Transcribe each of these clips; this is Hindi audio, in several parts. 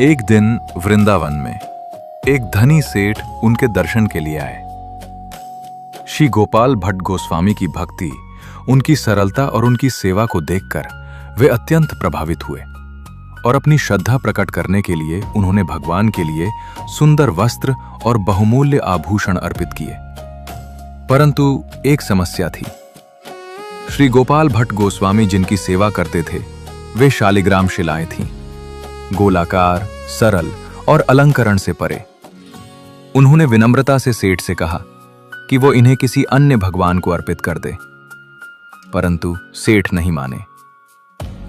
एक दिन वृंदावन में एक धनी सेठ उनके दर्शन के लिए आए। श्री गोपाल भट्ट गोस्वामी की भक्ति, उनकी सरलता और उनकी सेवा को देखकर वे अत्यंत प्रभावित हुए और अपनी श्रद्धा प्रकट करने के लिए उन्होंने भगवान के लिए सुंदर वस्त्र और बहुमूल्य आभूषण अर्पित किए। परंतु एक समस्या थी। श्री गोपाल भट्ट गोस्वामी जिनकी सेवा करते थे वे शालिग्राम शिलाएं थीं, गोलाकार, सरल और अलंकरण से परे। उन्होंने विनम्रता से सेठ से कहा कि वो इन्हें किसी अन्य भगवान को अर्पित कर दे, परंतु सेठ नहीं माने।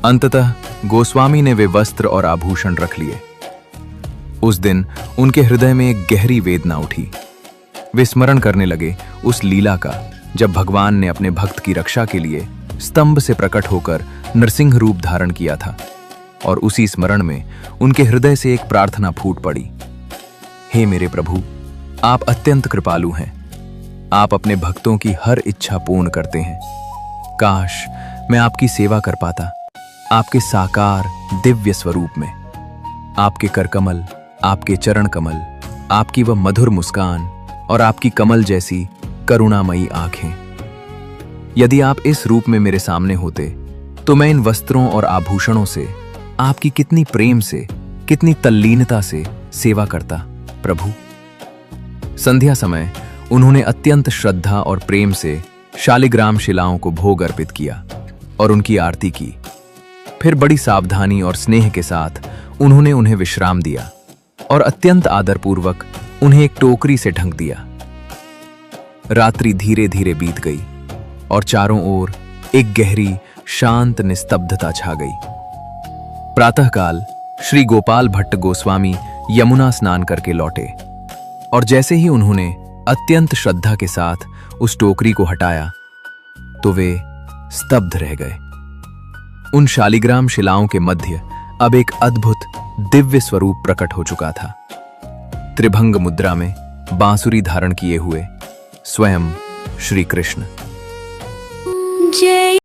अंततः गोस्वामी ने वे वस्त्र और आभूषण रख लिए। उस दिन उनके हृदय में एक गहरी वेदना उठी। वे स्मरण करने लगे उस लीला का जब भगवान ने अपने भक्त की रक्षा के लिए स्तंभ से प्रकट होकर नरसिंह रूप धारण किया था, और उसी स्मरण में उनके हृदय से एक प्रार्थना फूट पड़ी। हे मेरे प्रभु, आप अत्यंत कृपालु हैं। आप अपने भक्तों की हर इच्छा पूर्ण करते हैं। काश मैं आपकी सेवा कर पाता, आपके साकार दिव्य स्वरूप में। आपके करकमल, आपके चरण कमल, आपकी वह मधुर मुस्कान और आपकी कमल जैसी करुणामयी आंखें। यदि आप इस रूप में मेरे सामने होते तो मैं इन वस्त्रों और आभूषणों से आपकी कितनी प्रेम से, कितनी तल्लीनता से सेवा करता प्रभु। संध्या समय उन्होंने अत्यंत श्रद्धा और प्रेम से शालिग्राम शिलाओं को भोग अर्पित किया और उनकी आरती की। फिर बड़ी सावधानी और स्नेह के साथ उन्होंने उन्हें विश्राम दिया और अत्यंत आदरपूर्वक उन्हें एक टोकरी से ढक दिया। रात्रि धीरे धीरे बीत गई और चारों ओर एक गहरी शांत निस्तब्धता छा गई। प्रातःकाल श्री गोपाल भट्ट गोस्वामी यमुना स्नान करके लौटे, और जैसे ही उन्होंने अत्यंत श्रद्धा के साथ उस टोकरी को हटाया तो वे स्तब्ध रह गए। उन शालिग्राम शिलाओं के मध्य अब एक अद्भुत दिव्य स्वरूप प्रकट हो चुका था। त्रिभंग मुद्रा में बांसुरी धारण किए हुए स्वयं श्री कृष्ण। जय